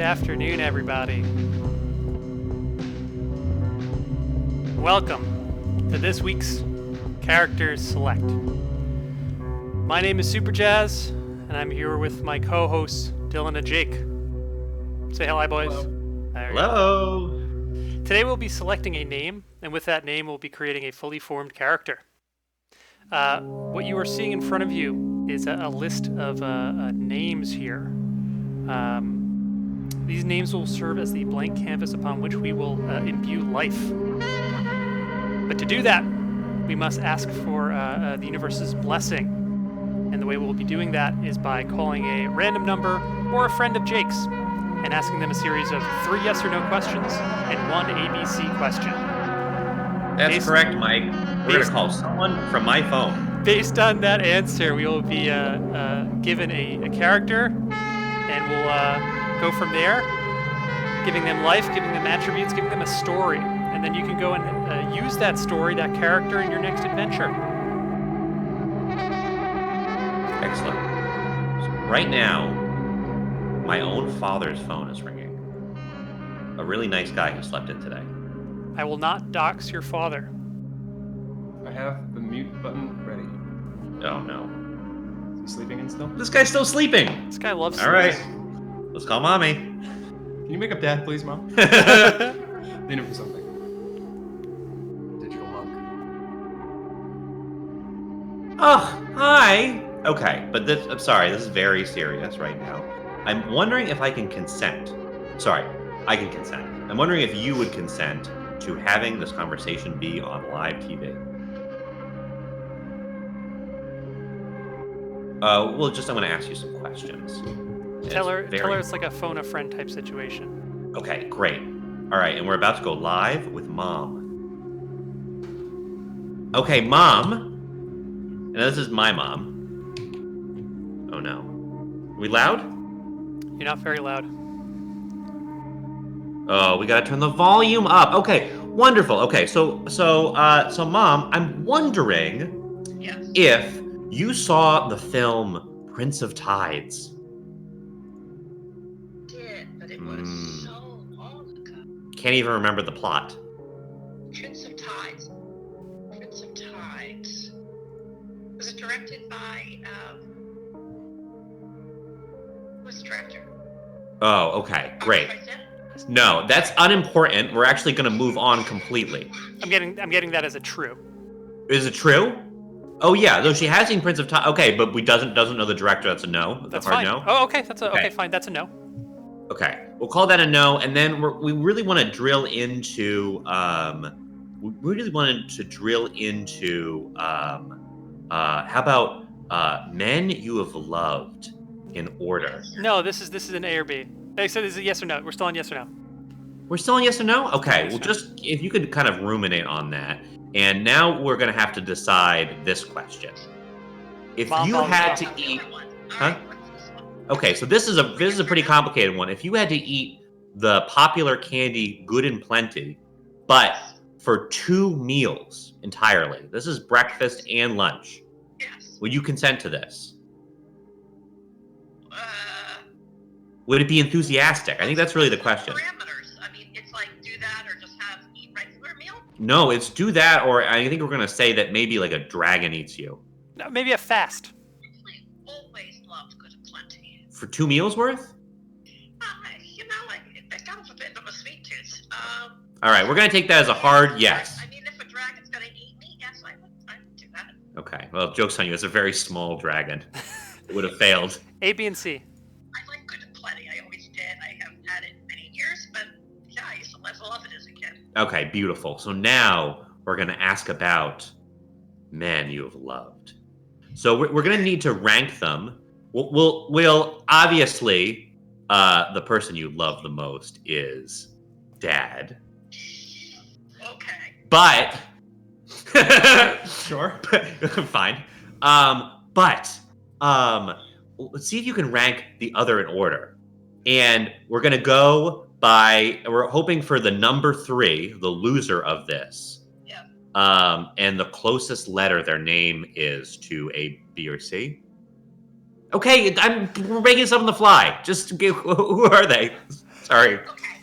afternoon, everybody. Welcome to this week's Characters Select. My name is Super Jazz, and I'm here with my co-hosts, Dylan and Jake. Say hello, boys. Hello. Today we'll be selecting a name, and with that name we'll be creating a fully formed character. What you are seeing in front of you is a list of names here. These names will serve as the blank canvas upon which we will imbue life. But to do that, we must ask for the universe's blessing. And the way we'll be doing that is by calling a random number or a friend of Jake's and asking them a series of 3 yes or no questions and 1 ABC question. That's correct, Mike. We're going to call someone from my phone. Based on that answer, we will be given a character, and we'll go from there, giving them life, giving them attributes, giving them a story. And then you can go and use that story, that character, in your next adventure. Excellent. So right now, my own father's phone is ringing. A really nice guy who slept in today. I will not dox your father. I have the mute button ready. Oh, no. Is he sleeping in still? This guy's still sleeping. This guy loves All right. Let's call Mommy. Can you make up Dad, please, Mom? Lean him for something. Digital monk. Oh, hi. Okay, but I'm sorry. This is very serious right now. I'm wondering if I can consent. Sorry, I can consent. I'm wondering if you would consent to having this conversation be on live TV. Well, I'm going to ask you some questions. Tell her it's like a phone a friend type situation. Okay, great. All right, and we're about to go live with Mom. Okay, Mom. And this is my mom. Oh no. Are we loud? You're not very loud. Oh, we gotta turn the volume up. Okay, wonderful. Okay, so Mom, I'm wondering if you saw the film Prince of Tides. Did, but it was so long ago. Can't even remember the plot. Prince of Tides. Prince of Tides. Was it directed by, who's the director? Oh, okay, great. No, that's unimportant. We're actually gonna move on completely. I'm getting that as a true. Is it true? Oh yeah, though she has seen Prince of Tides. Okay, but we doesn't know the director. That's a no. That's a hard fine. No. Oh, okay. Okay, fine. That's a no. Okay, we'll call that a no, and then we really want to drill into. We really wanted to drill into. How about men you have loved in order? No, this is an A or B. They said this is a yes or no. We're still on yes or no. We're still on yes or no? Okay, well, just if you could kind of ruminate on that. And now we're going to have to decide this question. If you had to eat... Huh? Okay, so this is a pretty complicated one. If you had to eat the popular candy Good and Plenty, but for 2 meals entirely, this is breakfast and lunch, would you consent to this? Would it be enthusiastic? I think that's really the question. Parameters. I mean, it's like do that or just eat regular meal? No, it's do that, or I think we're going to say that maybe like a dragon eats you. No, maybe a fast. I always loved Good and Plenty. For 2 meals worth? It got a bit of a sweet tooth. All right, we're going to take that as a hard yes. I mean, if a dragon's going to eat me, yes, I would do that. Okay, well, joke's on you. It's a very small dragon. It would have failed. A, B, and C. I like Good and Plenty. I always did. I haven't had it in many years, but yeah, I used to love it as a kid. Okay, beautiful. So now we're going to ask about men you have loved. So we're going to need to rank them. We'll obviously, the person you love the most is Dad. Okay. But Sure. fine. But let's see if you can rank the other in order. And we're going to go we're hoping for the number 3, the loser of this. Yeah. And the closest letter their name is to A, B, or C. Okay, we're making this up on the fly. Just who are they? Sorry. Okay.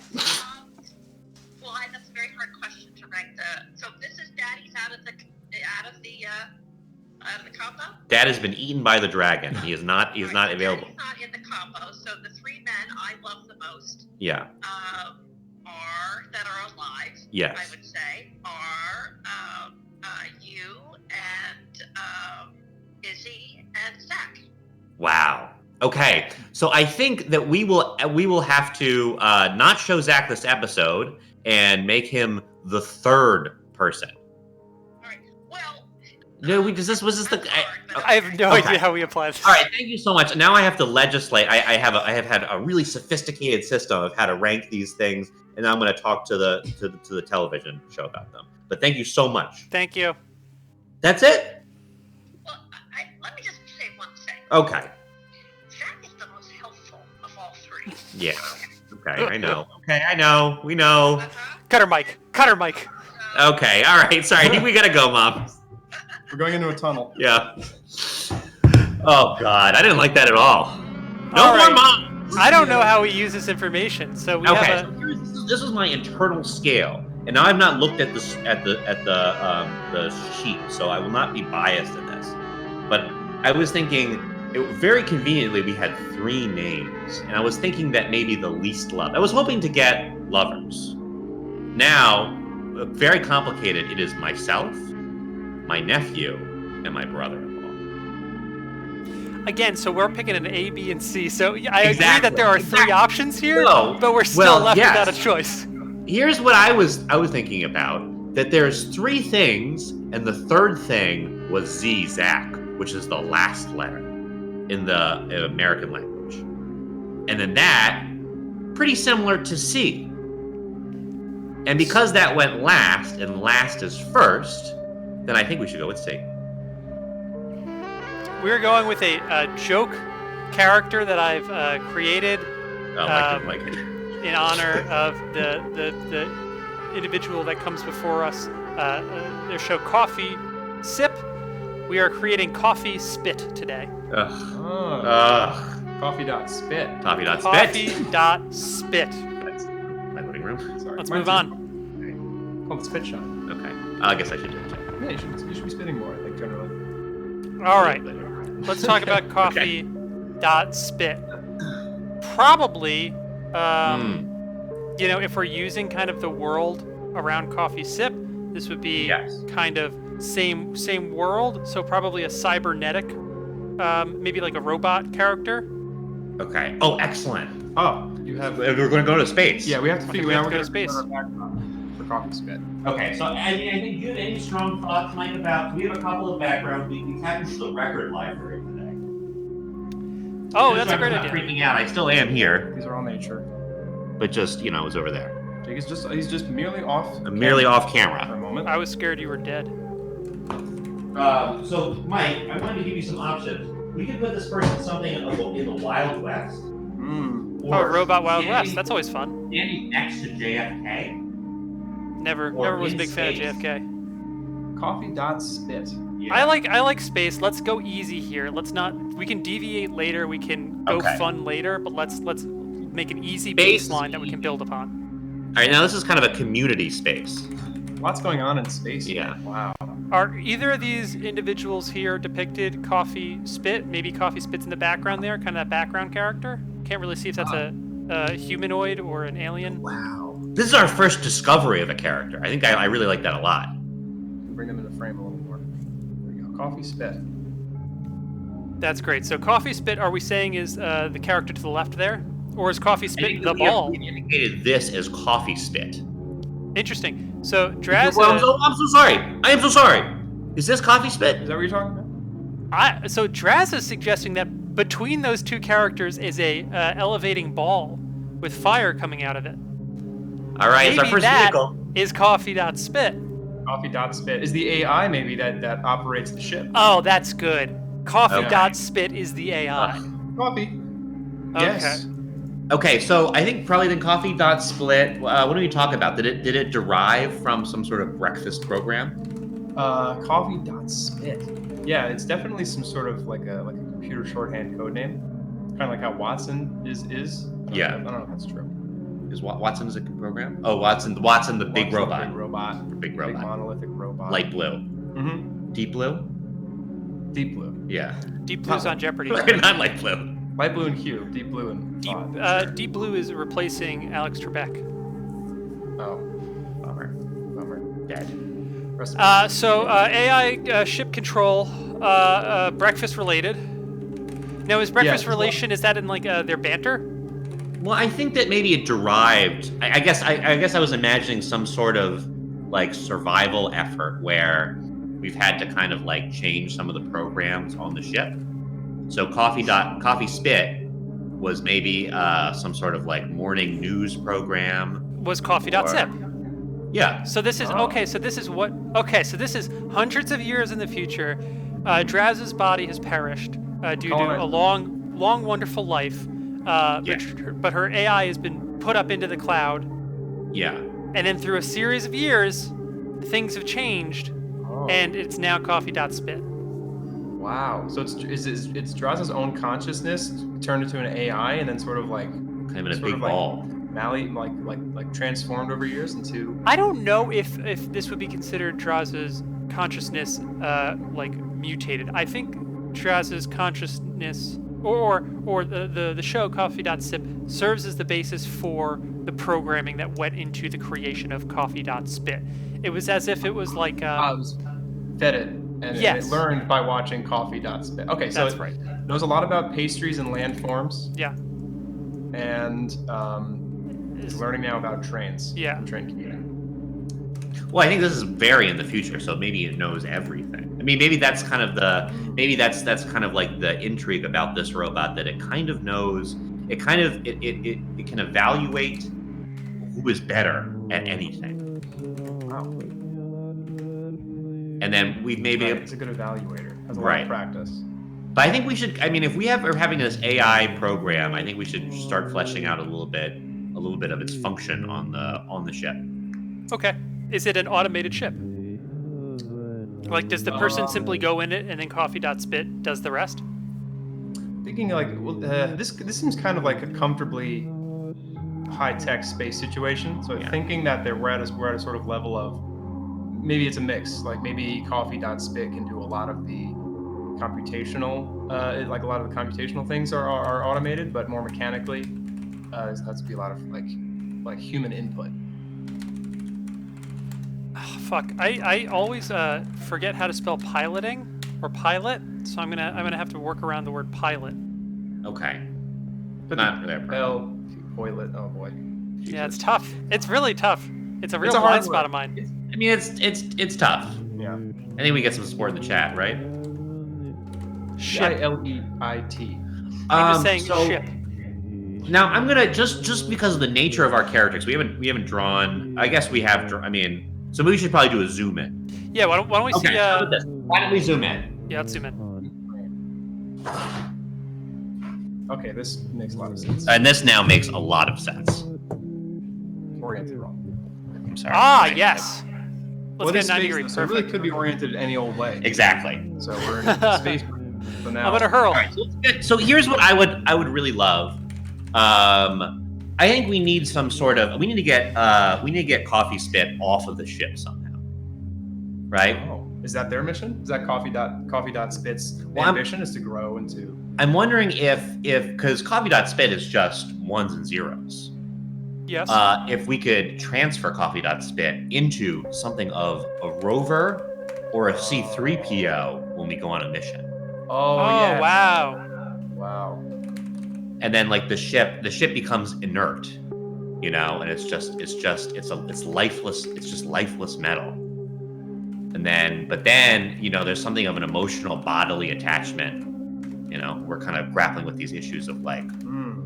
Well, that's a very hard question to rank. So this is Daddy's out of the combo. Dad has been eaten by the dragon. He is not. He is not available. Daddy's not in the combo. So the three men I love the most. Yeah. That are alive. Yes. I would say are you and Izzy and Zach. Wow. Okay. So I think that we will have to not show Zach this episode and make him the third person. All right. Well. No, was this the? I have no idea how we apply this. All right. Thank you so much. Now I have to legislate. I have had a really sophisticated system of how to rank these things, and I'm going to talk to the television show about them. But thank you so much. Thank you. That's it. Well, let me just say one thing. Okay. Zach is the most helpful of all three. Yeah. Okay. I know. Okay. I know. We know. Cut her mic. Cut her mic. Okay. All right. Sorry. We gotta go, Mom. We're going into a tunnel. Yeah. Oh God, I didn't like that at all. No All more right. Mom. I don't know how we use this information, so we Okay. have So this is my internal scale, and now I've not looked at the sheet, so I will not be biased in this. But I was thinking, very conveniently, we had 3 names, and I was thinking that maybe the least loved. I was hoping to get lovers. Now, very complicated. It is myself, my nephew, and my brother-in-law. Again, so we're picking an A, B, and C. So I agree Exactly. that there are 3 options here, No. but we're still Well, left yes. without a choice. Here's what I was thinking about, that there's 3 things, and the third thing was Z, Zach, which is the last letter in the American language. And then that, pretty similar to C. And because that went last, and last is first, then I think we should go with C. We're going with a joke character that I've created Like it. in honor of the individual that comes before us. Their show Coffee Sip. We are creating Coffee Spit today. Ugh. Coffee.spit. Coffee.spit. Coffee.spit. That's my living room. Sorry. Let's move on. Called the spit shot. Okay. I guess I should do it too. Yeah, you should be spitting more, I think, generally. All right. Let's talk about Coffee.spit. Probably, if we're using kind of the world around Coffee Sip, this would be kind of same world. So probably a cybernetic, maybe like a robot character. Okay. Oh, excellent. Oh, you have. We're going to go to space. Yeah, we have to figure out. to go to space. For Coffee Spit. Okay, so I think you have any strong thoughts, Mike, about? We have a couple of backgrounds. We tap into the record library today. Oh, that's a great I'm not idea. freaking out. I still am here, These are all nature. but just it was over there. Jake is he's just merely off. I'm merely off for a camera. moment. I was scared you were dead. So Mike, I wanted to give you some options. We could put this person something in the Wild West. Robot Wild West. That's always fun. Standing next to JFK. Never was a big fan of JFK. Coffee.spit. Yeah. I like space. Let's go easy here. Let's not. We can deviate later. We can go fun later. But let's make an easy baseline that we can build upon. All right, now this is kind of a community space. Lots going on in space. Yeah. Wow. Are either of these individuals here depicted Coffee Spit? Maybe Coffee Spit's in the background there, kind of that background character. Can't really see if that's a humanoid or an alien. Wow. This is our first discovery of a character. I think I really like that a lot. Bring them into frame a little more. There we go. Coffee Spit. That's great. So Coffee Spit, are we saying is the character to the left there? Or is Coffee Spit the ball? We indicated this as Coffee Spit. Interesting. So Draz. Well, I'm so sorry. I am so sorry. Is this Coffee Spit? Is that what you're talking about? So Draz is suggesting that between those two characters is a elevating ball with fire coming out of it. All right, Maybe it's our first that vehicle. is Coffee.spit. Coffee.spit. Is the AI maybe that operates the ship? Oh, that's good. Coffee.spit is the AI. Coffee. Okay. Yes. Okay, so I think probably the Coffee.split. What do we talk about? Did it derive from some sort of breakfast program? Coffee.spit. Yeah, it's definitely some sort of like a computer shorthand code name. Kind of like how Watson is. Yeah. I don't know if that's true. Is Watson is a program? Oh, Watson the big robot. Big robot. Big Big monolithic robot. Light blue. Mm-hmm. Deep blue? Deep blue. Yeah. Deep Blue's on Jeopardy. Not light blue. Light blue and Q. Deep blue and thought. Deep Blue is replacing Alex Trebek. Oh. Bummer. Dead. AI ship control, breakfast related. Now, is breakfast relation? Is that in like their banter? Well, I think that maybe it derived. I guess I was imagining some sort of like survival effort where we've had to kind of like change some of the programs on the ship. So Coffee Spit was maybe some sort of like morning news program. Was Coffee.sip. Yeah. So this is okay. So this is hundreds of years in the future. Draz's body has perished due to a long, wonderful life. But her AI has been put up into the cloud. Yeah. And then through a series of years, things have changed, and it's now Coffee.spit. Wow. So it's Draz's own consciousness turned into an AI, and then sort of like kind of in a big ball. Like transformed over years into. I don't know if this would be considered Draz's consciousness like mutated. I think Draz's consciousness or the show Coffee.sip serves as the basis for the programming that went into the creation of Coffee.spit. It was as if it was like it was fed it and it learned by watching Coffee.spit. Okay, so that's right. Knows a lot about pastries and landforms. Yeah. And is learning now about trains. Yeah. And train commuting. Well, I think this is very in the future, so maybe it knows everything. I mean, maybe that's kind of like the intrigue about this robot, that it kind of knows. It can evaluate who is better at anything. Wow. And then we maybe it's a good evaluator. Has a lot of practice. But I think we should. I mean, if we are having this AI program, I think we should start fleshing out a little bit of its function on the ship. Okay. Is it an automated ship? Like, does the person simply go in it and then Coffee.spit does the rest? Thinking like, well, this seems kind of like a comfortably high-tech space situation. So thinking that we're at a sort of level of maybe it's a mix. Like maybe Coffee.spit can do a lot of the computational, like a lot of the computational things are automated, but more mechanically, there has to be a lot of like human input. Oh, fuck, I always forget how to spell piloting or pilot, so I'm gonna have to work around the word pilot. Okay. But not there. Toilet. Oh boy. Jesus. Yeah, it's tough. It's really tough. It's a real blind spot of mine. I mean, it's tough. Yeah. I think we get some support in the chat, right? Ship. Leit. I'm just saying ship. Now I'm gonna just because of the nature of our characters, we haven't drawn. I guess we have. I mean, so we should probably do a zoom in. Yeah. Why don't we see? Why don't we zoom in? Yeah, let's zoom in. Okay, this makes a lot of sense. And this now makes a lot of sense. Oriented wrong. I'm sorry. Ah, yes. Let's get 90 degrees. So it really could be oriented any old way. Exactly. So we're in space. So now I'm gonna hurl. All right, so here's what I would really love. I think we need some sort of. We need to get Coffee Spit off of the ship somehow. Right? Oh, is that their mission? Is that Coffee.spit's ambition is to grow into? I'm wondering if because Coffee.spit is just ones and zeros. Yes. If we could transfer Coffee.spit into something of a rover or a C-3PO when we go on a mission. Oh yeah. Wow. And then like the ship becomes inert, and it's lifeless. It's just lifeless metal. And then, there's something of an emotional bodily attachment. We're kind of grappling with these issues of like,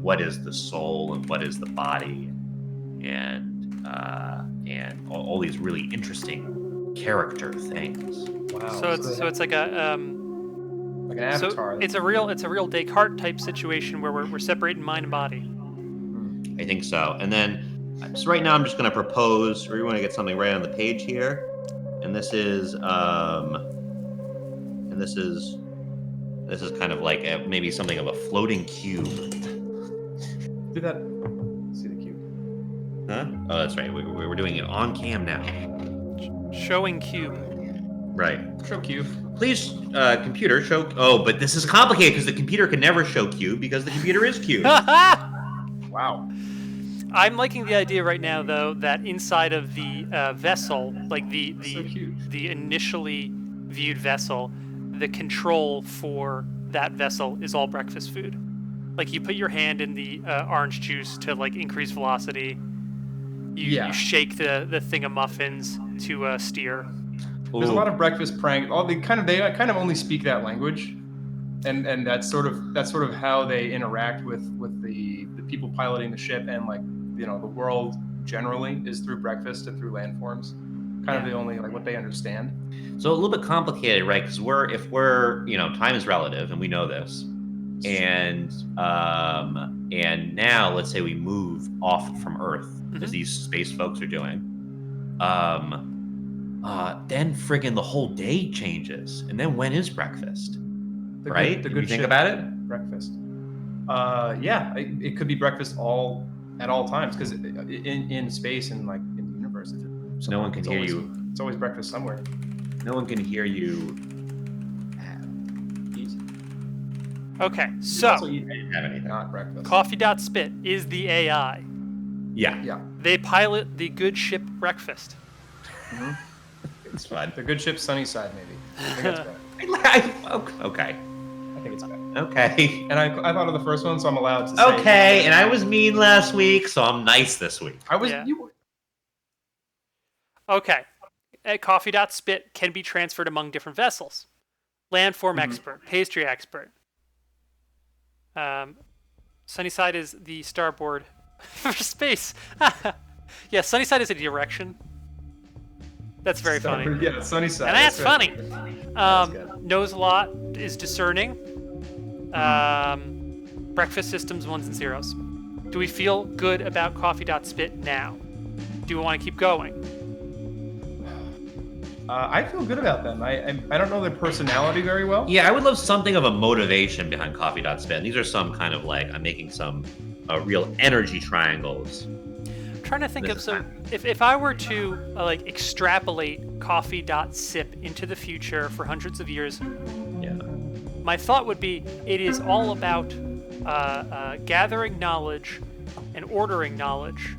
what is the soul and what is the body, and all these really interesting character things. Wow. So it's like a like an avatar. So it's a real Descartes type situation where we're separating mind and body. I think so. And then, so right now I'm just going to propose, we want to get something right on the page here, and this is kind of like maybe something of a floating cube. Do that. See the cube. Oh, that's right. We're doing it on cam now. Showing cube. Right. Show cube. Please, computer, show... Oh, but this is complicated because the computer can never show cube because the computer is cube. Wow. I'm liking the idea right now, though, that inside of the vessel, like the So cute. the initially viewed vessel, the control for that vessel is all breakfast food. Like you put your hand in the orange juice to like increase velocity. You shake the thing of muffins to steer. There's a lot of breakfast prank. They kind of only speak that language, and that's sort of how they interact with the people piloting the ship, and like the world generally is through breakfast and through landforms. Kind of the only like what they understand. So a little bit complicated, right? Because if we're time is relative, and we know this, and now let's say we move off from Earth, as these space folks are doing. Then friggin' the whole day changes, and then when is breakfast? Right? The Did good you think ship about it? Breakfast. It could be breakfast at all times because in space and like in the universe, No one can hear you. It's always breakfast somewhere. No one can hear you. Okay, You so also eat Have anything? not breakfast. Coffee.spit is the AI. Yeah. Yeah. They pilot the good ship breakfast. Mm-hmm. It's fun. The good ship Sunnyside, maybe. I think it's bad. Okay. I think it's bad. Okay. And I thought of the first one, so I'm allowed to say. Okay, and I was mean last week, so I'm nice this week. I was. Yeah. You were. Okay. Coffee.spit can be transferred among different vessels. Landform expert, pastry expert. Sunnyside is the starboard for space. Yeah, Sunnyside is a direction. That's very funny. Yeah, Sunnyside. And that's funny. That's good. Knows a lot, is discerning. Breakfast systems, ones and zeros. Do we feel good about Coffee.spit now? Do we want to keep going? I feel good about them. I don't know their personality very well. Yeah, I would love something of a motivation behind Coffee.spit. These are some kind of like, I'm making some real energy triangles. I'm trying to think of if I were to like extrapolate Coffee.sip into the future for hundreds of years, my thought would be it is all about gathering knowledge and ordering knowledge.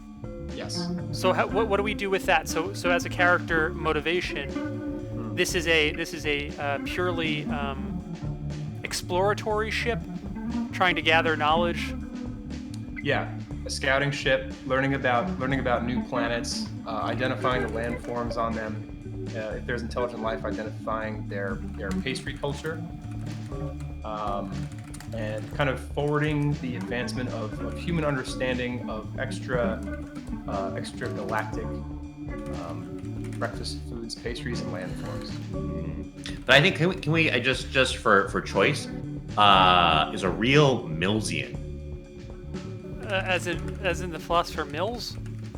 Yes. So what do we do with that? So as a character motivation, this is a purely exploratory ship, trying to gather knowledge. Yeah, a scouting ship, learning about new planets, identifying the landforms on them. If there's intelligent life, identifying their pastry culture, and kind of forwarding the advancement of human understanding of extra galactic breakfast foods, pastries, and landforms. But I think can we just for choice is a real Millsian. As in the philosopher Mills?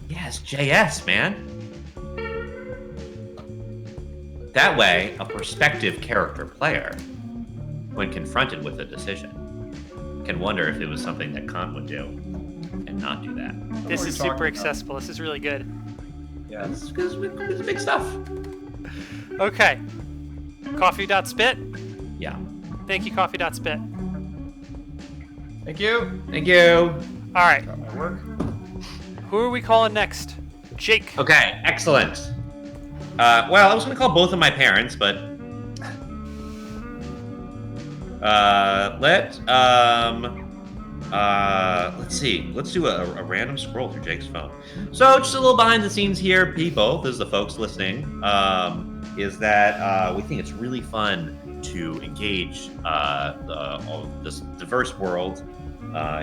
Yes, JS, man. That way, a prospective character player, when confronted with a decision, can wonder if it was something that Kant would do and not do that. This is super accessible. This is really good. Yeah. It's big stuff. Okay. Coffee.spit. Yeah. Thank you, Coffee.spit. Thank you. Thank you. All right. Got my work. Who are we calling next? Jake. Okay, excellent. Well, I was going to call both of my parents, but let's see. Let's do a random scroll through Jake's phone. So, just a little behind the scenes here, people. This is the folks listening. Is that we think it's really fun to engage this diverse world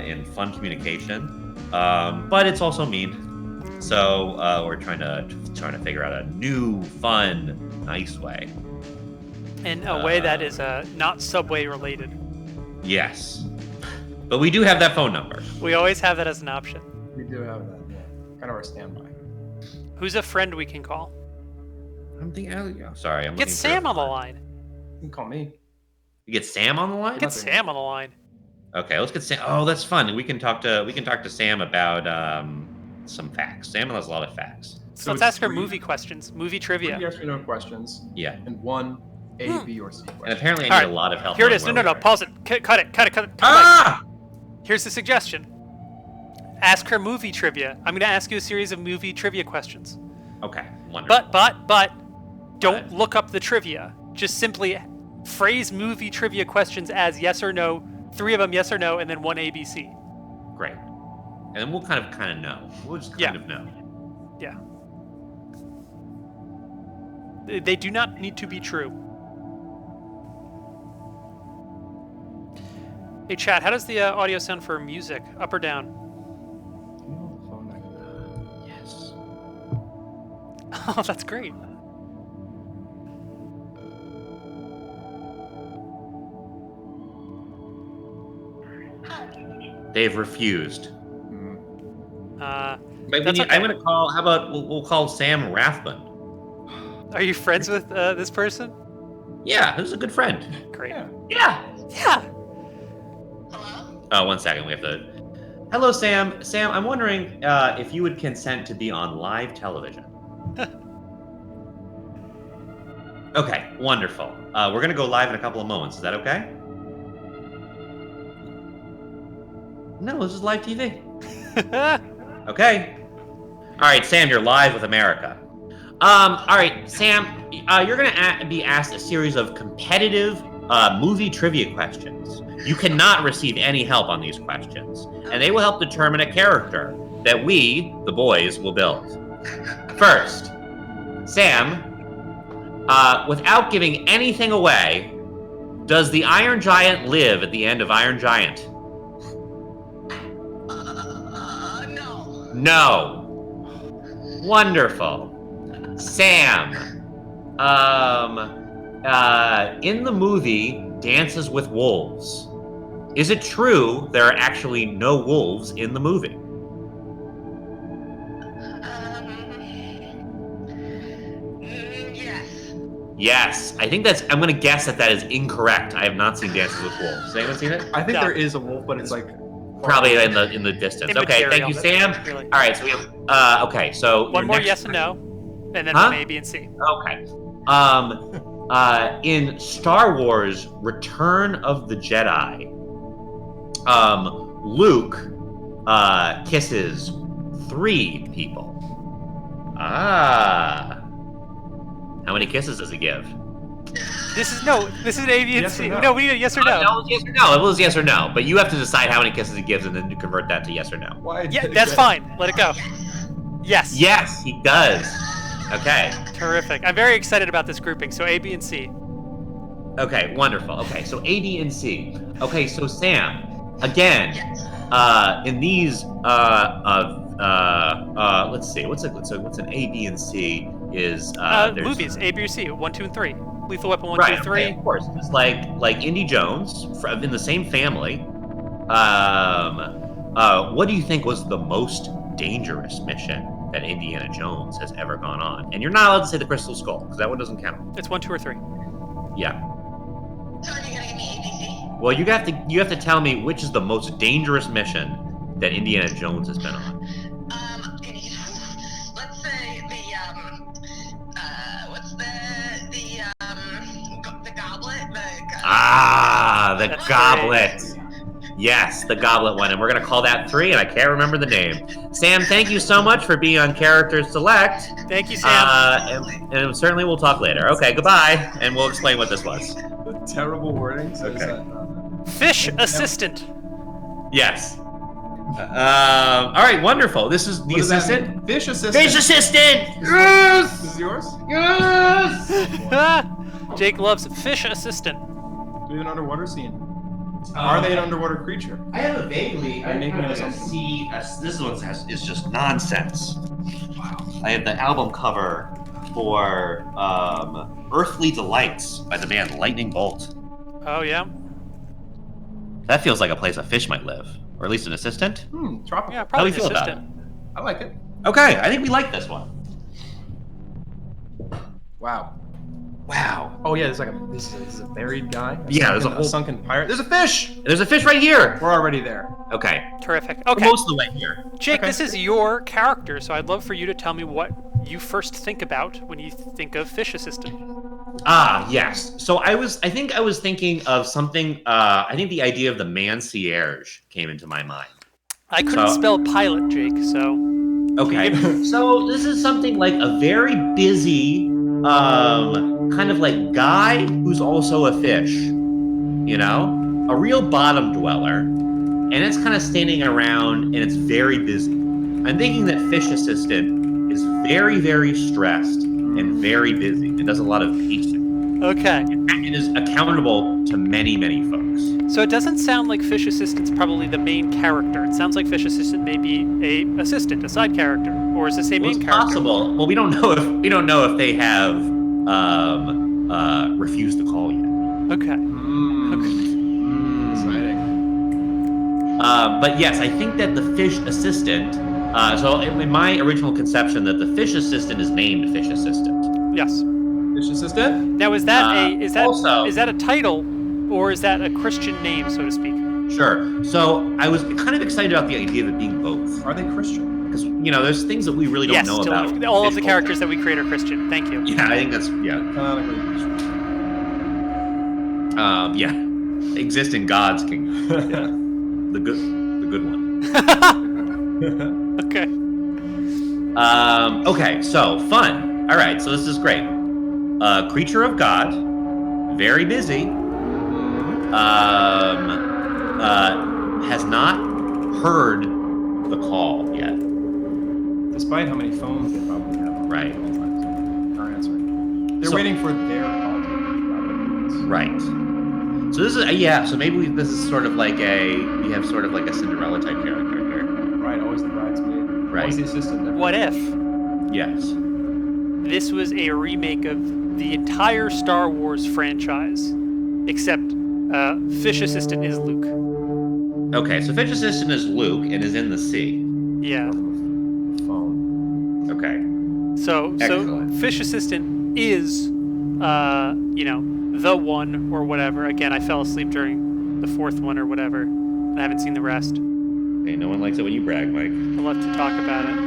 in fun communication, but it's also mean. So we're trying to figure out a new, fun, nice way. In a way that is not subway related. Yes. But we do have that phone number. We always have that as an option. We do have that. Yeah. Kind of our standby. Who's a friend we can call? I'm thinking. Sorry, I'm Get looking Sam for- on the line. You can call me. You get Sam on the line. Get Sam on the line. Okay, let's get Sam. Oh, that's fun. We can talk to Sam about some facts. Sam has a lot of facts. So let's ask her movie questions, movie trivia. 3 yes or no questions. Yeah. And 1 A, B, or C question. And apparently I All need right. a lot of help. Here it is. knowing No, where we are. pause it. Cut it. Ah! Here's the suggestion. Ask her movie trivia. I'm going to ask you a series of movie trivia questions. Okay, wonderful. But, don't look up the trivia. Just simply phrase movie trivia questions as yes or no, 3 of them yes or no, and then 1 ABC. Great. And then we'll kind of know. We'll just kind of know. Yeah. They do not need to be true. Hey, chat, how does the audio sound for music? Up or down? Yes. Oh, that's great. They've refused. Maybe That's okay. I'm going to call. How about we'll call Sam Rathbun? Are you friends with this person? Yeah, who's a good friend. Great. Yeah. Hello? Oh, 1 second. We have to. Hello, Sam. Sam, I'm wondering if you would consent to be on live television. Okay, wonderful. We're going to go live in a couple of moments. Is that okay? No, this is live TV. Okay. All right, Sam, you're live with America. All right, Sam, you're going to be asked a series of competitive movie trivia questions. You cannot receive any help on these questions, and they will help determine a character that we, the boys, will build. First, Sam, without giving anything away, does the Iron Giant live at the end of Iron Giant? No. No. Wonderful. Sam, in the movie Dances with Wolves, is it true there are actually no wolves in the movie? Yes. Yes. I think I'm going to guess that is incorrect. I have not seen Dances with Wolves. Has anyone seen it? I think No. there is a wolf, but it's like Probably in the distance. Okay, thank you, Sam. Really. All right, so we have okay, so One your more next- yes and no, and then Huh? one A, B, and C. Okay. In Star Wars: Return of the Jedi, Luke kisses 3 people. Ah. How many kisses does he give? This is A, B, and Yes or C. no? No, we need a yes or no. No, yes or no. It was yes or no, but you have to decide how many kisses he gives and then you convert that to yes or no. why? Yeah, that's fine. Let it go. Yes. Yes, he does. Okay. Terrific. I'm very excited about this grouping. So A, B, and C. Okay, wonderful. Okay, so A, B, and C. Okay, so Sam, again, in these, let's see, what's an A, B, and C is there's- Movies A, B, or C. 1, 2, and 3. Lethal Weapon 1, right, 2, 3. okay, of course. It's like Indy Jones in the same family. What do you think was the most dangerous mission that Indiana Jones has ever gone on? And you're not allowed to say the Crystal Skull because that one doesn't count. It's 1, 2, or 3. Yeah. So are you gonna give me ABC? Well, you have to tell me which is the most dangerous mission that Indiana Jones has been on. Let's say what's the goblet? The That's goblet. Yes, the goblet one, and we're gonna call that 3, and I can't remember the name. Sam, thank you so much for being on Character Select. Thank you, Sam. And certainly we'll talk later. Okay, goodbye, and we'll explain what this was. Terrible wording. So is that, Fish assistant. Yes. All right, wonderful. This is the what does that assistant. mean? Fish assistant. Fish assistant. This Yes. is yours? Yes. Jake loves fish assistant. Do we have an underwater scene? Are they an underwater creature? I have a vaguely. Are you making I this up? see. This one is just nonsense. Wow. I have the album cover for "Earthly Delights" by the band Lightning Bolt. Oh, yeah. That feels like a place a fish might live, or at least an assistant. Tropical. Yeah, How do probably you an feel about assistant. I like it. Okay, I think we like this one. Wow. Wow. Oh yeah, there's like this is a buried guy. Yeah, there's a sunken- whole- sunken pirate. There's a fish. There's a fish right here. We're already there. Okay. Terrific. For Okay. most of the way here. Jake, Okay. this is your character, so I'd love for you to tell me what you first think about when you think of fish assistant. Ah, yes. So I think I was thinking of something. I think the idea of the concierge came into my mind. I couldn't spell pilot, Jake, so... Okay. So this is something like a very busy, kind of like guy who's also a fish. You know, a real bottom dweller, and it's kind of standing around and it's very busy. I'm thinking that fish assistant is very, very stressed and very busy and does a lot of pacing. Okay. It is accountable to many, many folks. So it doesn't sound like fish assistant's probably the main character. It sounds like fish assistant may be a assistant, a side character, or is this a main It's character? possible. Well, we don't know if they have refused the call yet. Okay. Exciting. But yes, I think that the fish assistant. So in my original conception, that the fish assistant is named fish assistant. Yes. Fish assistant? Now, is that is that a title, or is that a Christian name, so to speak? Sure. So I was kind of excited about the idea of it being both, Are they Christian? because there's things that we really don't know about. All of fish the characters that we create are Christian. Thank you. Yeah, I think that's Canonically Christian. exist in God's kingdom, the good one. Okay. Okay, so fun. All right, so this is great. Creature of God, very busy. Has not heard the call yet. Despite how many phones they probably have. Right. Are answering. They're waiting for their call. Right. So this is so maybe this is sort of like we have sort of like a Cinderella type character here. Right, always the bridesmaid. Right. Always the assistant. Never What if Yes. this was a remake of the entire Star Wars franchise, except fish assistant is Luke? Okay, so fish assistant is Luke and is in the sea. Yeah. phone. Okay. So Excellent. fish assistant is, the one or whatever. Again, I fell asleep during the fourth one or whatever. I haven't seen the rest. Okay, no one likes it when you brag, Mike. I'd love to talk about it.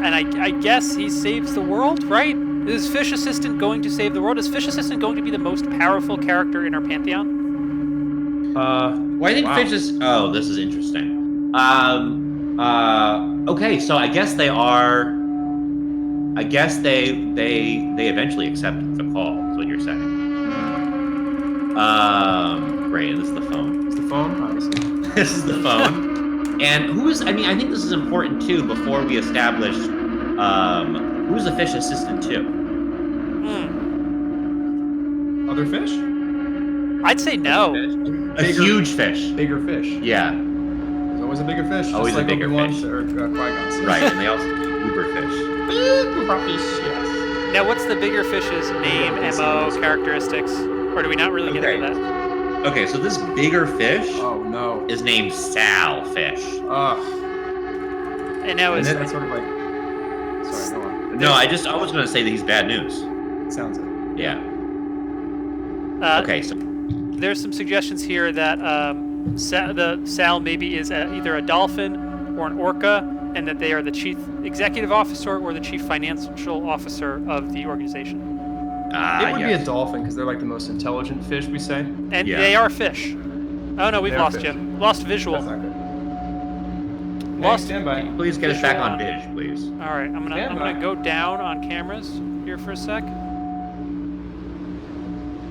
And I guess he saves the world, right? Is Fish Assistant going to save the world? Is Fish Assistant going to be the most powerful character in our pantheon? Well, I think fish is. Oh, this is interesting. Okay, so I guess they are. I guess they eventually accept the call. Is what you're saying. Great. And this is the phone. It's the phone, obviously. This is the phone. And who's? I mean, I think this is important too. Before we establish, who's the fish assistant to? Other fish? I'd say no. A huge fish. Bigger fish. Yeah. There's always a bigger fish. Always just a like bigger Obi-Wan fish. Or Qui-Gon said. Right, and they also uber fish. Uber fish, yes. Now, what's the bigger fish's name, MO, characteristics? Or do we not really get into that? Okay, so this bigger fish Oh, no. is named Sal Fish. Ugh. And now is That's sort of like... Sorry, go on. No, I was going to say that he's bad news. Sounds it. Yeah. Okay, so there's some suggestions here that Sal maybe is either a dolphin or an orca, and that they are the chief executive officer or the chief financial officer of the organization. It would be a dolphin because they're like the most intelligent fish, we say. And they are fish. Oh no, we've They are lost fish. you. Lost visual. That's not good. Lost. Stand by. Please get us back on Visual Vidge, please. All right, I'm gonna go down on cameras here for a sec, and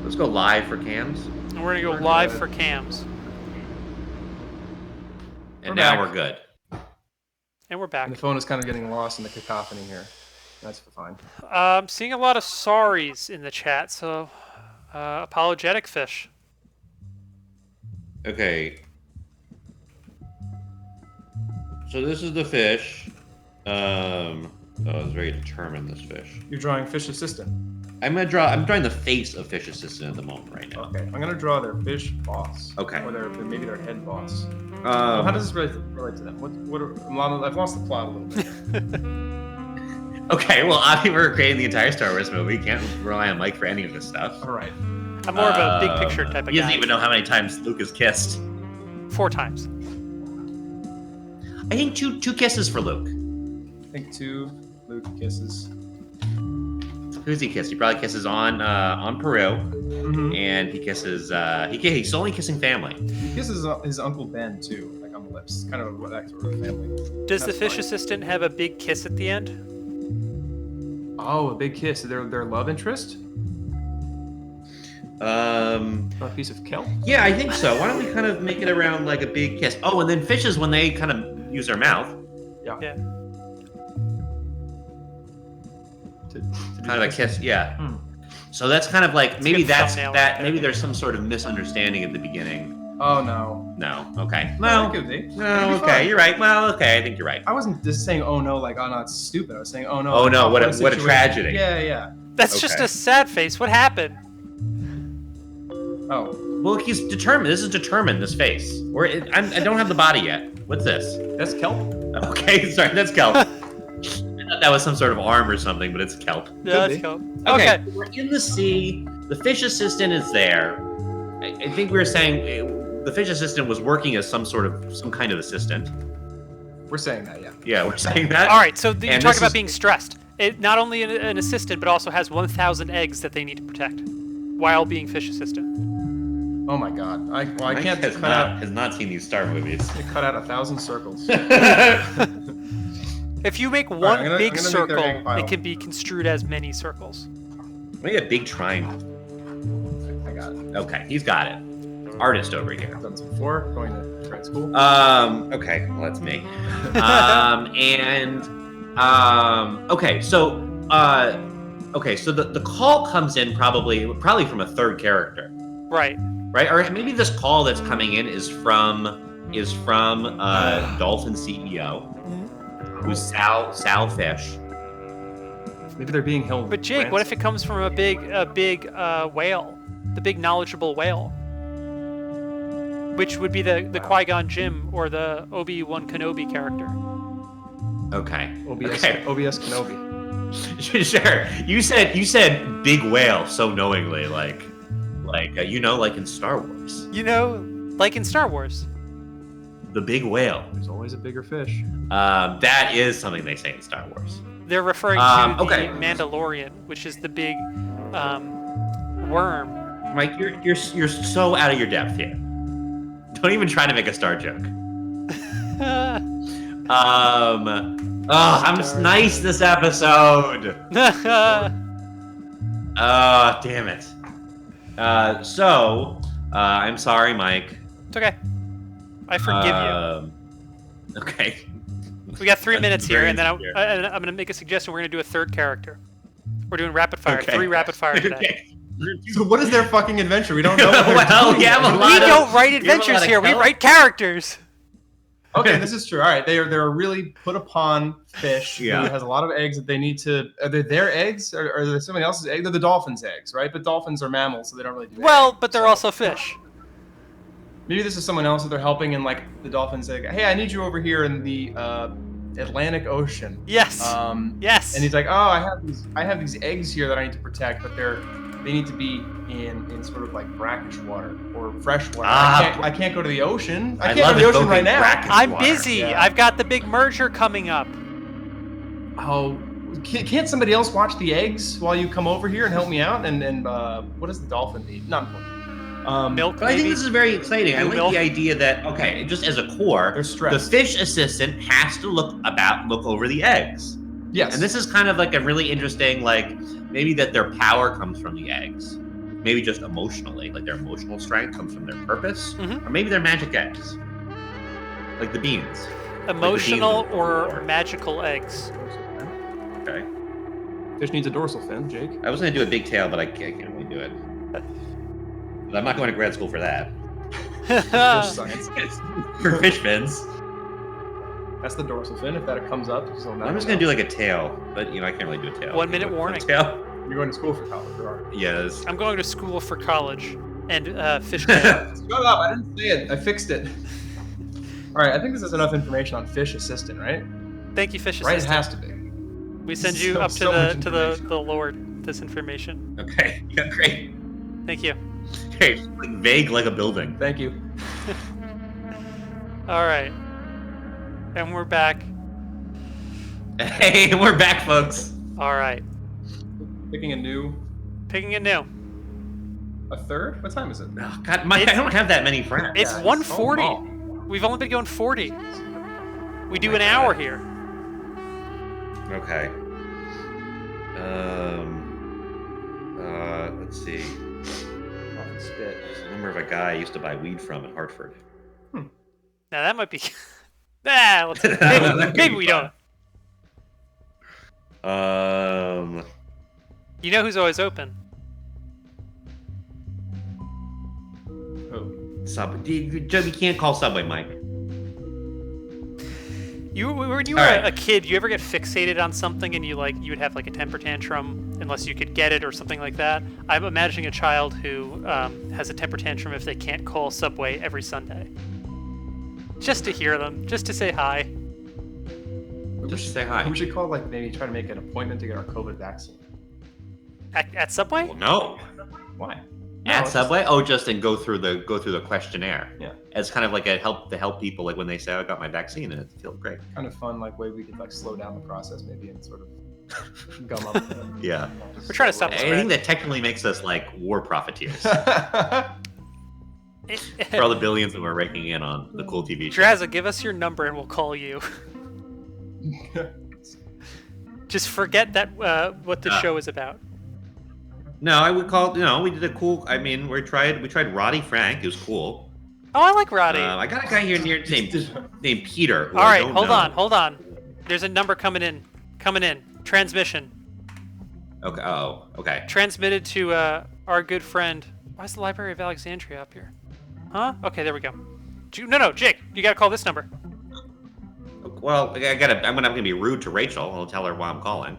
Let's go live for cams. we're gonna go We're live good. for cams, And We're now back. we're good. and we're back. And the phone is kind of getting lost in the cacophony here. That's fine. Seeing a lot of sorries in the chat, so apologetic fish. Okay. So this is the fish. I was very determined, this fish. You're drawing fish assistant. I'm drawing the face of fish assistant at the moment right now. Okay, I'm gonna draw their fish boss. Okay. Or maybe their head boss. How does this relate to them? I've lost the plot a little bit. Okay, well, obviously we're creating the entire Star Wars movie. We can't rely on Mike for any of this stuff. All right. I'm more of a big picture type of guy. He doesn't even know how many times Luke has kissed. 4 times. I think two kisses for Luke. I think 2 Luke kisses. Who's he kissed? He probably kisses on Peru, and he kisses. He's only kissing family. He kisses his Uncle Ben too, like on the lips. Kind of that sort of family. Does the fish assistant have a big kiss at the end? Oh, a big kiss. Their love interest? A piece of kelp? Yeah, I think so. Why don't we kind of make it around like a big kiss? Oh, and then fishes when they kind of use their mouth. Yeah. Kind of a kiss, yeah. So that's kind of like maybe that's thumbnail that. right there. Maybe there's some sort of misunderstanding at the beginning. Oh no. No. Okay. No, Well. it could be. No. It'd be Okay. fun. You're right. Well. Okay. I think you're right. I wasn't just saying oh no like oh no it's stupid. I was saying oh no. Oh, no, what a situation. tragedy. Yeah. That's just Okay. a sad face. What happened? Oh. Well, he's determined. This is determined. This face. I don't have the body yet. What's this? That's kelp? Okay. Sorry. That's kelp. I thought that was some sort of arm or something, but it's kelp. Yeah, be. that's cool. Okay. Okay. We're in the sea. The fish assistant is there. I think we were saying the fish assistant was working as some kind of assistant. We're saying that, yeah. Yeah, we're saying that. All right, so you're And talking this about is- being stressed. It not only an assistant, but also has 1,000 eggs that they need to protect while being fish assistant. Oh my god. I Mike can't has not seen these Star movies. cut out 1,000 circles. If you make one I'm gonna big make their circle, egg pile. it can be construed as many circles. Maybe a big triangle. I got it. Okay, he's got it. Artist over here. I've done this before, going to trade school. Okay, well that's me. Okay, so the call comes in probably from a third character, Right. right? Or maybe this call that's coming in is from Dolphin CEO, who's Sal Fish. Maybe they're being held. But Jake, what if it comes from a big whale, the big knowledgeable whale, which would be the Qui-Gon Jinn or the Obi-Wan Kenobi character? Okay. OBS Kenobi. Sure. You said big whale so knowingly, like in Star Wars. Like in Star Wars. The big whale. There's always a bigger fish. That is something they say in Star Wars. They're referring to okay. the Mandalorian, which is the big worm. Mike, you're so out of your depth here. Don't even try to make a Star joke. I'm just nice this episode. Damn it. I'm sorry, Mike. It's okay. I forgive you. Okay. We got 3 minutes here, very and then I'm sincere. going to make a suggestion. We're going to do a third character. We're doing rapid fire. Okay. 3 rapid fire today. Okay. So what is their fucking adventure? We don't know what they're Well, doing. we have a lot We of- don't write you have a adventures lot of here. We color. write characters. Okay, this is true. All right, they're a really put upon fish Yeah. who has a lot of eggs that they need to. Are they their eggs or are they somebody else's eggs? They're the dolphins' eggs, right? But dolphins are mammals, so they don't really do. Well, eggs. but they're So also fish. maybe this is someone else that they're helping, and like the dolphins say, "Hey, I need you over here in the Atlantic Ocean." Yes. Yes. And he's like, "Oh, I have these eggs here that I need to protect, but they need to be in sort of like brackish water or fresh water. I can't go to the ocean. I can't go to the ocean right now. I'm busy. Yeah. I've got the big merger coming up. Oh, can't somebody else watch the eggs while you come over here and help me out? And what does the dolphin need? Not important. Milk, But I think maybe? this is very exciting. I like Milk? the idea that just as a core, They're stressed. the fish assistant has to look over the eggs. Yes. And this is kind of like a really interesting, like maybe that their power comes from the eggs. Maybe just emotionally, like their emotional strength comes from their purpose, Mhm. or maybe they're magic eggs, like the beans. Emotional Like the beans or magical eggs. Okay. Fish needs a dorsal fin, Jake. I was gonna do a big tail, but I can't really do it. But I'm not going to grad school for that. Fish science. It's for fish fins. That's the dorsal fin. If that comes up, so I'm just gonna do like a tail, but I can't really do a tail. 1 minute Do a warning. Tail. You're going to school for college, or are you? Yes. I'm going to school for college and fish tail. Shut up! I didn't say it. I fixed it. All right, I think this is enough information on fish assistant, right? Thank you, fish Right, it assistant. has to be. We send you So- up to so much the information. Lord this information. Okay. Yeah. Great. Thank you. Hey, like vague like a building. Thank you. All right. And we're back. Hey, we're back, folks. All right. Picking a new. Picking a new. A third? What time is it? Oh, God, Mike, I don't have that many friends. It's Yeah, 1:40. oh, We've only been going 40. We do an hour here. Okay. Let's see. Spit. There's the number of a guy I used to buy weed from in Hartford. Now that might be. Maybe we don't. You know who's always open? Oh. Subway. You can't call Subway, Mike. When you were Alright. a kid, you ever get fixated on something and you would have like a temper tantrum unless you could get it or something like that? I'm imagining a child who has a temper tantrum if they can't call Subway every Sunday. Just to hear them, just to say hi. Just say hi. We should call, like, maybe try to make an appointment to get our COVID vaccine. At Subway? Well, no. Why? At it's Subway? Oh, just and go through the questionnaire. Yeah. As kind of like to help people, like when they say, "I got my vaccine," and it feels great. Kind of fun, like, way we could, like, slow down the process maybe and sort of gum up. Yeah. We're trying to stop the I think spread. that technically makes us like war profiteers for all the billions that we're raking in on the cool TV show. Drazza, give us your number and we'll call you. Just forget that what the show is about. No, I would call. We did a cool. I mean, we tried Roddy Frank. It was cool. Oh, I like Roddy. I got a guy here named Peter. All right, hold on. There's a number coming in. Transmission. Okay. Oh, okay. Transmitted to our good friend. Why is the Library of Alexandria up here? Huh? Okay, there we go. No, Jake, you gotta call this number. Well, I'm gonna be rude to Rachel. I'll tell her why I'm calling.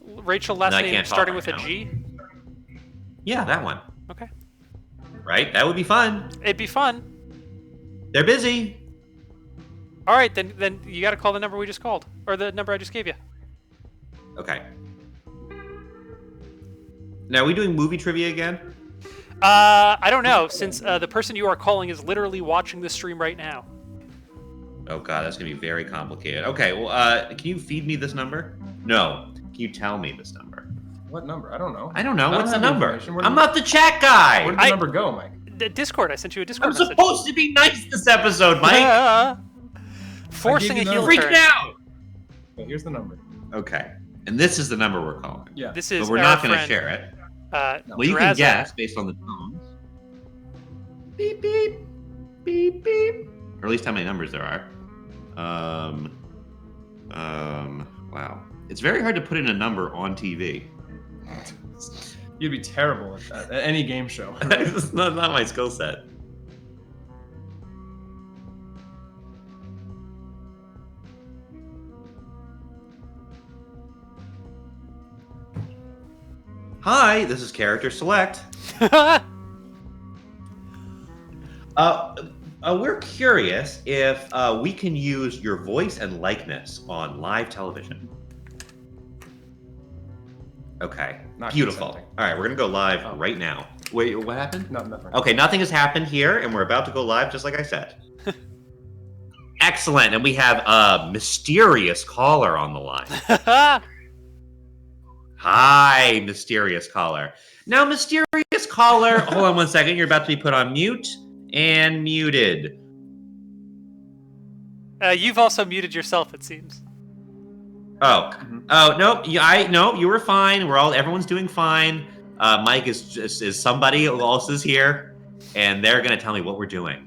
Rachel, last No, I name can't talk starting right with a now. G. Yeah, that one. Okay. Right? That would be fun. It'd be fun. They're busy. All right, then you got to call the number we just called, or the number I just gave you. Okay. Now, are we doing movie trivia again? I don't know, since the person you are calling is literally watching the stream right now. Oh god, that's gonna be very complicated. Okay, well, can you feed me this number? No. Can you tell me this number? What number? I don't know. I don't know. I What's the don't have number? information. Where I'm did- not the chat guy. Where did the number go, Mike? The Discord, I sent you a Discord I'm message. supposed to be nice this episode, Mike. Forcing I a gave you heel the- turn. Freaking out. Okay, here's the number. Okay, and this is the number we're calling. Yeah. This is But we're our not going to friend, share it. No. Well, you can Drazza. guess based on the tones. Beep beep, beep beep. Or at least how many numbers there are. Wow. It's very hard to put in a number on TV. You'd be terrible at any game show. It's not my skill set. Hi, this is Character Select. We're curious if we can use your voice and likeness on live television. Okay, Not beautiful. consenting. All right, we're gonna go live Oh. right now. Wait, what happened? No, nothing. Okay, nothing has happened here, and we're about to go live, just like I said. Excellent, and we have a mysterious caller on the line. Hi, mysterious caller. Now, mysterious caller, hold on one second. You're about to be put on mute and muted. You've also muted yourself, it seems. Oh, Mhm. oh no, you were fine. Everyone's doing fine. Mike is somebody else is here, and they're gonna tell me what we're doing.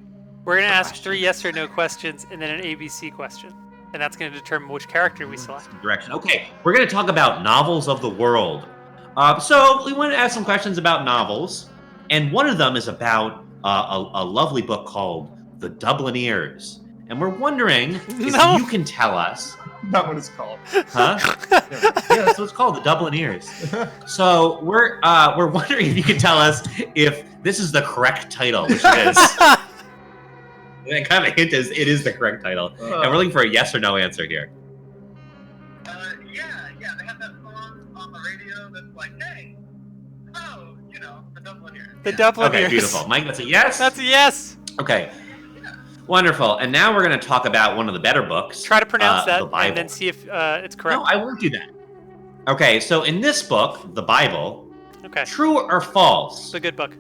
We're going to ask 3 yes or no questions and then an ABC question. And that's going to determine which character we select. Direction. Okay, we're gonna talk about novels of the world. So we want to ask some questions about novels, and one of them is about a lovely book called The Dublineers. And we're wondering if No. you can tell us, Not what it's called. huh? Yeah, that's what it's called, The Dublineers. So we're wondering if you can tell us if this is the correct title, which it is. And kind of a hint is it is the correct title, and we're looking for a yes or no answer here. Yeah, they have that song on the radio that's like, hey, oh, the Dubliners. The Dubliners. Okay, beautiful. Mike, that's a yes? That's a yes. Okay. Wonderful. And now we're going to talk about one of the better books. Try to pronounce the that Bible. and then see if it's correct. No, I won't do that. Okay, so in this book, the Bible, Okay. true or false? It's a good book.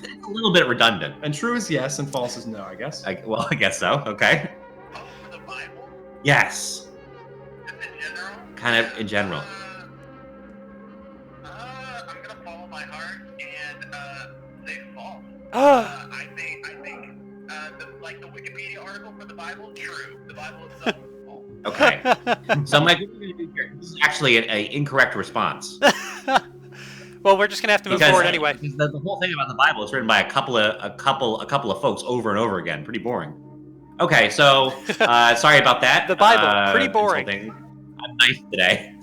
It's a little bit redundant. And true is yes, and false is no, I guess. I guess so. Okay. Oh, for the Bible? Yes. Just in general? Kind of in general. I'm gonna follow my heart and say false. Ah. I think the Wikipedia article for the Bible, true. The Bible itself is false. Okay. So, Mike, what we're going to do here, this is actually an incorrect response. Well, we're just gonna have to move forward anyway. Because the whole thing about the Bible is written by a couple of folks over and over again. Pretty boring. Okay, so sorry about that. The Bible, pretty boring. I'm nice today.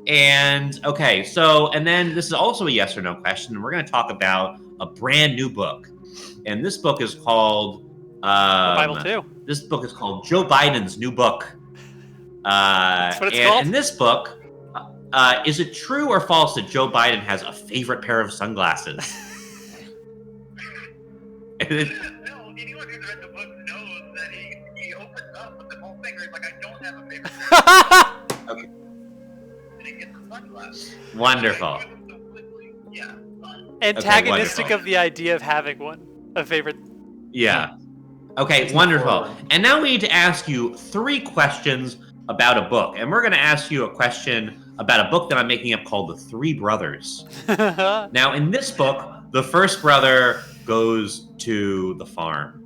And okay, so and then this is also a yes or no question, and we're going to talk about a brand new book, and this book is called The Bible too. This book is called Joe Biden's new book. That's what it's called. In this book, is it true or false that Joe Biden has a favorite pair of sunglasses? No, anyone who's read the book knows that he opens up with the whole thing where he's like, I don't have a favorite. Okay. And he gets the sunglasses. Wonderful. Yeah, fun. Antagonistic wonderful. of the idea of having one, a favorite. Yeah. Okay, wonderful. And now we need to ask you 3 questions about a book. And we're going to ask you a question about a book that I'm making up called The Three Brothers. Now, in this book, the first brother goes to the farm,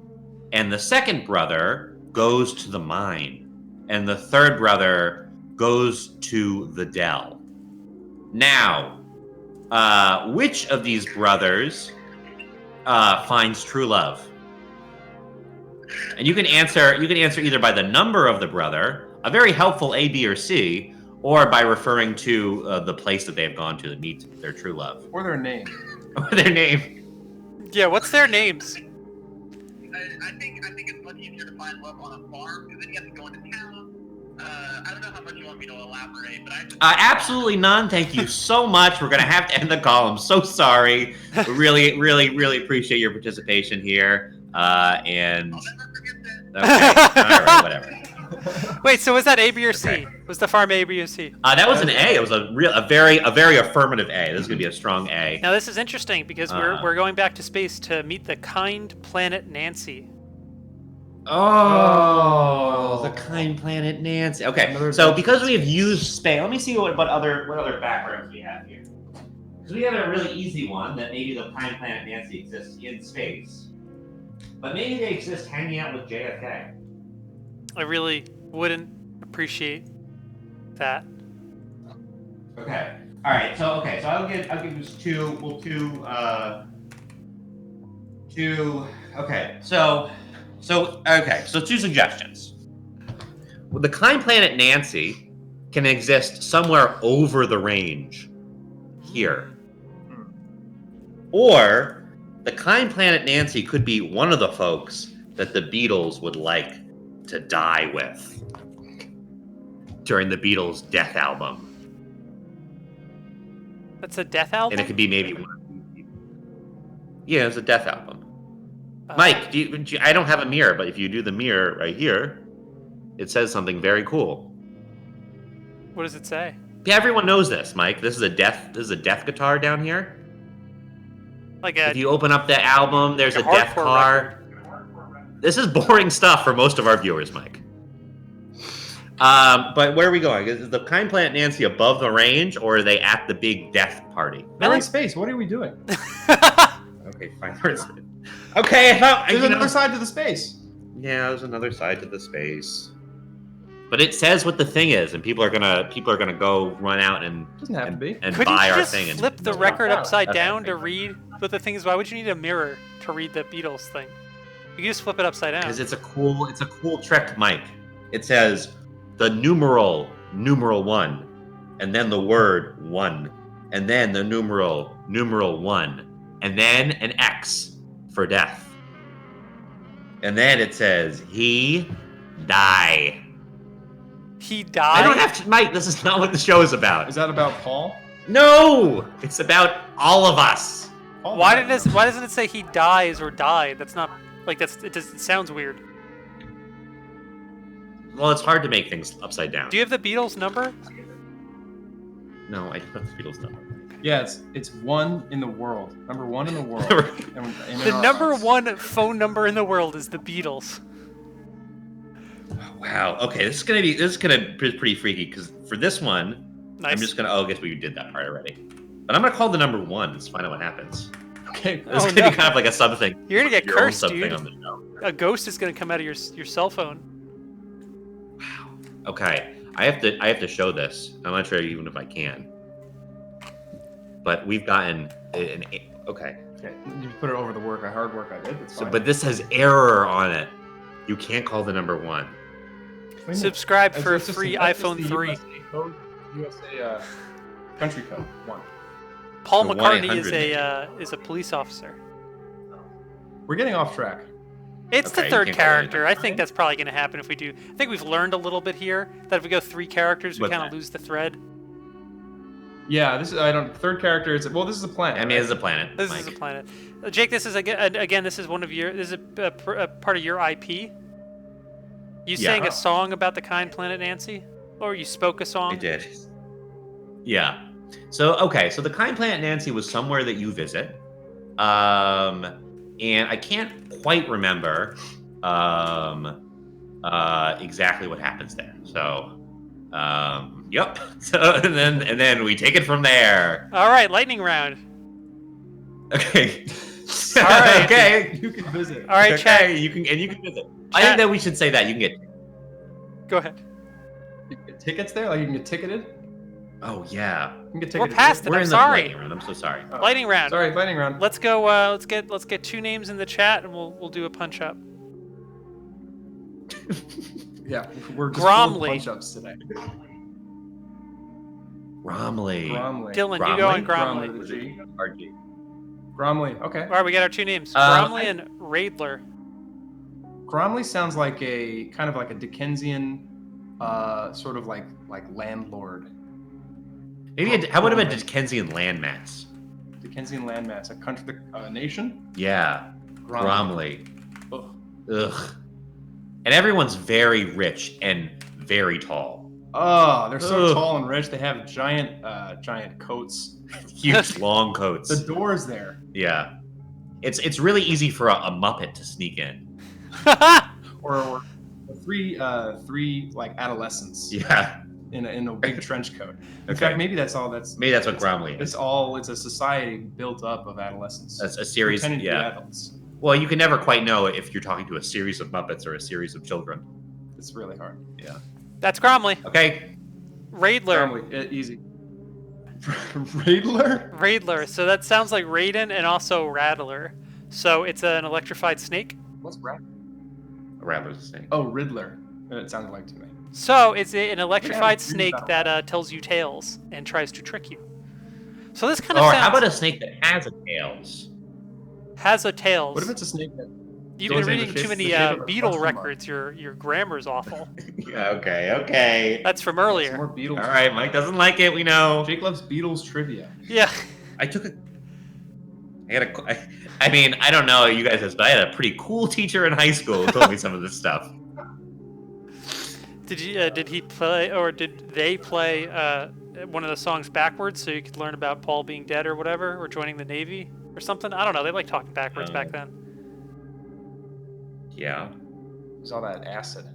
and the second brother goes to the mine, and the third brother goes to the dell. Now, which of these brothers finds true love? And you can answer either by the number of the brother, a very helpful A, B, or C, or by referring to the place that they have gone to meet their true love. Or their name. Or their name. Yeah, what's their names? I think it's much easier to find love on a farm because then you have to go into town. I don't know how much you want me to elaborate, but Absolutely none. Thank you so much. We're going to have to end the call. I'm so sorry. We really, really, really appreciate your participation here. And I'll never forget that. okay, all right, whatever. Wait, so was that A, B, or C? Okay. Was the farm A, B, or C? That was an A. It was a very affirmative A. This is going to be a strong A. Now this is interesting because we're going back to space to meet the kind planet Nancy. Oh, the kind planet Nancy. Okay, so because we have used space, let me see what other backgrounds we have here. Because we have a really easy one that maybe the kind planet Nancy exists in space, but maybe they exist hanging out with JFK. I really wouldn't appreciate that. Okay. All right. So I'll give this two. Okay. So 2 suggestions. Well, the kind planet Nancy can exist somewhere over the range here, or the kind planet Nancy could be one of the folks that the Beatles would like to die with during the Beatles' death album. That's a death album? And it could be maybe one of these people. Yeah, it's a death album. Mike, I don't have a mirror, but if you do the mirror right here, it says something very cool. What does it say? Yeah, everyone knows this, Mike. This is a death guitar down here. If you open up the album, there's a death card. This is boring stuff for most of our viewers, Mike. But where are we going? Is the kind planet Nancy above the range, or are they at the big death party? They're in space. What are we doing? Okay, fine. Okay, there's another side to the space. Yeah, there's another side to the space. But it says what the thing is, and people are gonna go run out and doesn't have to be and Couldn't buy you our just thing. flip the record upside down to Okay. read what the thing is? Why would you need a mirror to read the Beatles thing? You can just flip it upside down. Because it's a cool trick, Mike. It says the numeral 1, and then the word 1, and then the numeral 1, and then an X for death. And then it says he die. He died? I don't have to, Mike. This is not what the show is about. Is that about Paul? No! It's about all of us. Why doesn't it say he dies or died? That's not like it sounds weird. Well, it's hard to make things upside down. Do you have the Beatles number? No, I don't have the Beatles number. Yeah, it's one in the world. Number one in the world. The number one phone number in the world is the Beatles. Wow. Okay, this is gonna be pretty freaky because for this one, Nice. I'm just gonna. Oh, I guess we did that part already. But I'm gonna call the number one. Let's find out what happens. Okay. This is gonna be kind of like a sub thing. You're gonna get your own cursed, sub thing dude. on the show. A ghost is gonna come out of your cell phone. Wow. Okay, I have to show this. I'm not sure even if I can. But we've gotten an okay. Okay. You put it over the hard work I did. It's fine. But this has error on it. You can't call the number one. Subscribe for a It's just free that's iPhone just the 3. USA code, USA country code 1. Paul The McCartney 1-800 is a police officer. We're getting off track. It's Okay, the you third can't call it character. I anything. think that's probably going to happen if we do. I think we've learned a little bit here that if we go 3 characters, we What's kind of that? lose the thread. Yeah, this is third character is this is a planet. I mean, it's a planet. This Mike. is a planet. Jake, this is again. This is a part of your IP. You Yeah. sang a song about the kind planet, Nancy, or you spoke a song. I did. Yeah. So the kind planet Nancy was somewhere that you visit, and I can't quite remember exactly what happens there. So, yep. So and then we take it from there. All right, lightning round. Okay. All right. Okay. You can visit. All right, Okay. chat. You can visit. I think that we should say that you can get. Go ahead. You can get tickets there. Like you can get ticketed. Oh yeah. You can get We're ticketed. past it. We're I'm in sorry. the lightning round. I'm so sorry. Oh, Lightning round. Sorry, lightning round. Let's go. Let's get 2 names in the chat, and we'll do a punch up. Yeah, we're just Gromley. punch-ups today. Bromley. Gromley. Dylan, you go on Bromley? Gromley. with a G. RG. Gromley. Okay. All right, we got our 2 names. Uh, Gromley and Raidler. Gromley sounds like a kind of like a Dickensian, sort of like landlord. Maybe how about a Dickensian landmass? Dickensian landmass, a country, a nation. Yeah. Bromley. Ugh. Ugh. And everyone's very rich and very tall. Oh, they're so Ugh. tall and rich. They have giant coats. Huge long coats. The doors there. Yeah. It's really easy for a Muppet to sneak in. Or three like adolescents Yeah. in a big trench coat. In Okay. fact, maybe that's all. Maybe that's what Bromley is. It's a society built up of adolescents. That's a series. pretending to be Yeah. adults. Well, you can never quite know if you're talking to a series of Muppets or a series of children. It's really hard. Yeah. That's Gromley. Okay. Raidler. Gromley, easy. Raidler? Raidler. So that sounds like Raiden and also Rattler. So it's an electrified snake. What's Rattler? A rattler's a snake. Oh, Riddler. It sounded like to me. So it's an electrified dreams snake about that tells you tales and tries to trick you. So this kind of Or sounds how about a snake that has a tails? has a tails. What if it's a snake that? You've been goes in reading the too shape- many the shape of a Beatle question mark? records. Your grammar's awful. Yeah, okay. That's from Some earlier. more Beatles. All right, Mike doesn't like it. We know. Jake loves Beatles trivia. Yeah. I took a. I mean, I don't know you guys, but I had a pretty cool teacher in high school who told me some of this stuff. Did he play or did they play one of the songs backwards so you could learn about Paul being dead or whatever, or joining the Navy or something? I don't know. They like talking backwards back then. Yeah. There's all that acid.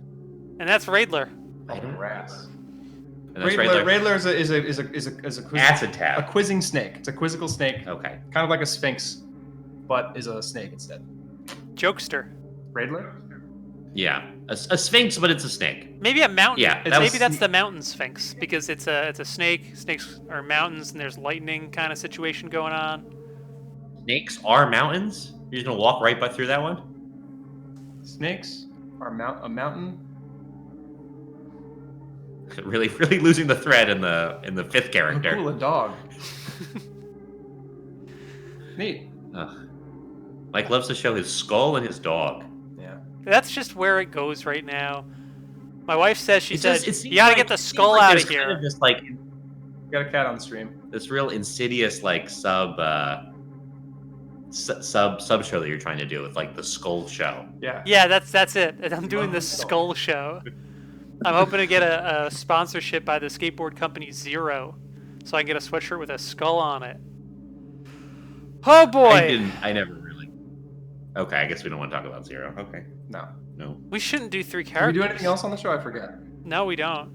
And that's Raidler. All the grass. And that's Raidler, right Raidler is a Acid a tap. quizzing snake. It's a quizzical snake, Okay. kind of like a sphinx, but is a snake instead. Jokester. Raidler? Yeah. A sphinx, but it's a snake. Maybe a mountain. Yeah, Maybe that's the mountain sphinx because it's a snake. Snakes are mountains, and there's lightning kind of situation going on. Snakes are mountains? You're just going to walk right through that one? Snakes are a mountain. Really losing the thread in the fifth Oh, character. cool, a dog. Neat. Ugh. Mike loves to show his skull and his dog. Yeah. That's just where it goes right now. My wife says It said seems you gotta like- get the it seems skull like out there's of kind here. just like Got a cat on the stream. This real insidious like sub show that you're trying to do with like the skull show. Yeah. Yeah, that's it. And I'm doing the skull show. I'm hoping to get a sponsorship by the skateboard company Zero, so I can get a sweatshirt with a skull on it. Oh boy! I never really. Okay, I guess we don't want to talk about Zero. Okay. No. We shouldn't do 3 Did we characters. do anything else on the show? I forget. Is No, we don't.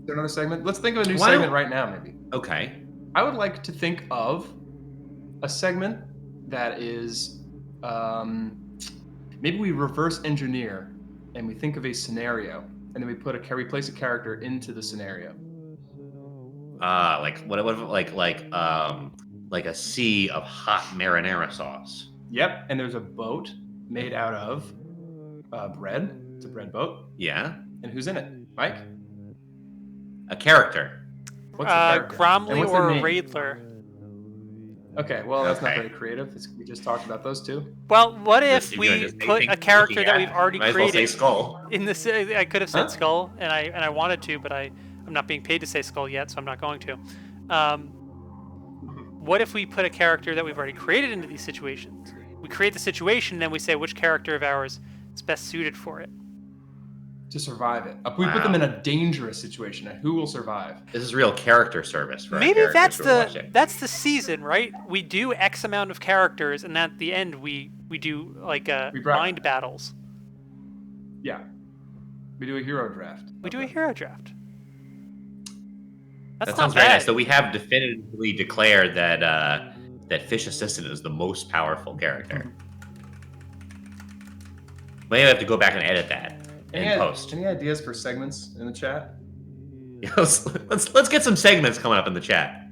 there another segment? Let's think of a new segment right now, maybe. Okay. I would like to think of a segment that is maybe we reverse engineer and we think of a scenario and then we place a character into the scenario. Like what like a sea of hot marinara sauce. Yep, and there's a boat made out of bread. It's a bread boat. Yeah. And who's in it? Mike? A character. What's the character? And Gromley what's their or name? Raidler. Okay, well, that's not Okay. very creative. We just talked about those two. Well, what if You're gonna we just put think a character looking that at we've it. already Might as well say created skull. in this? I could have said Huh? skull, and I wanted to, but I'm not being paid to say skull yet, so I'm not going to. What if we put a character that we've already created into these situations? We create the situation, then we say which character of ours is best suited for it. To survive it. We put them in a dangerous situation, and who will survive? This is real character service for our Maybe characters who are watching. that's the season, right? We do X amount of characters, and at the end we do like mind battles. Yeah. We do a hero draft. We do a hero draft. That's That not sounds very bad. nice. So we have definitively declared that that Fish Assistant is the most powerful character. Maybe I have to go back and edit that in post. Any ideas for segments in the chat? Yes, let's get some segments coming up in the chat.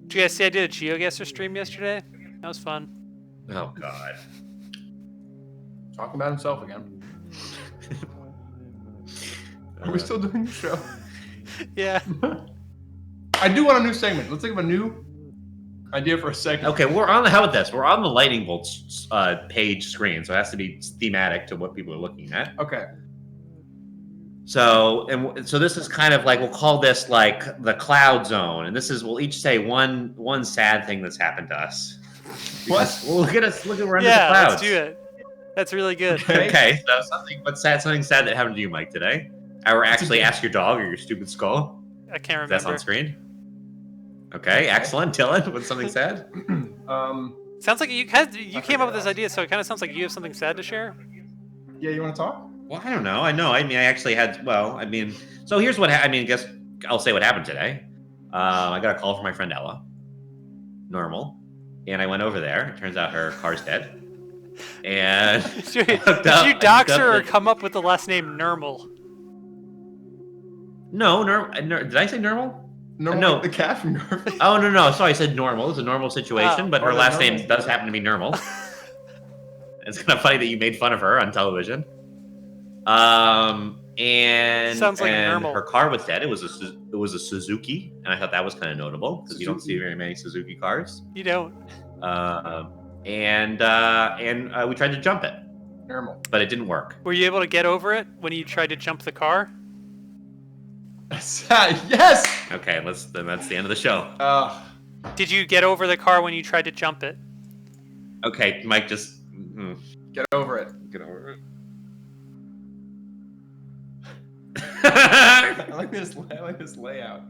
Did you guys see I did a GeoGuessr stream yesterday? That was fun. Oh God. Talking about himself again. Are we still doing the show? Yeah. I do want a new segment. Let's think of a new idea for a segment. Okay, how about this? We're on the lightning bolts page screen, so it has to be thematic to what people are looking at. Okay. So this is kind of like, we'll call this like the cloud zone, and this is, we'll each say one sad thing that's happened to us. What? Well, look at we're under the Yeah, clouds. let's do it. That's really good. Okay, so something sad that happened to you, Mike, today. Or actually ask your dog or your stupid skull. I can't remember. That's on screen. Okay, excellent. Dylan, what's something sad? Sounds like you came up with this idea, so it kind of sounds like you have something sad to share. Yeah, you want to talk? Well, I don't know. I mean, I actually had. Well, I mean, so here's what I mean. I guess I'll say what happened today. I got a call from my friend Ella. Normal, and I went over there. It turns out her car's dead. And Did you dox her or come up with the last name Nermal? No, did I say normal? No, No. like the cat from Norfolk. Oh no, sorry, I said normal. It's a normal situation, but her last name does happen to be normal. It's kind of funny that you made fun of her on television. And Sounds like and normal. her car was dead. It was a Suzuki, and I thought that was kind of notable because you don't see very many Suzuki cars. You don't. And we tried to jump it, Normal. but it didn't work. Were you able to get over it when you tried to jump the car? Yes. Okay, then that's the end of the show. Did you get over the car when you tried to jump it? Okay, Mike, just Get over it. get over it. I like this layout.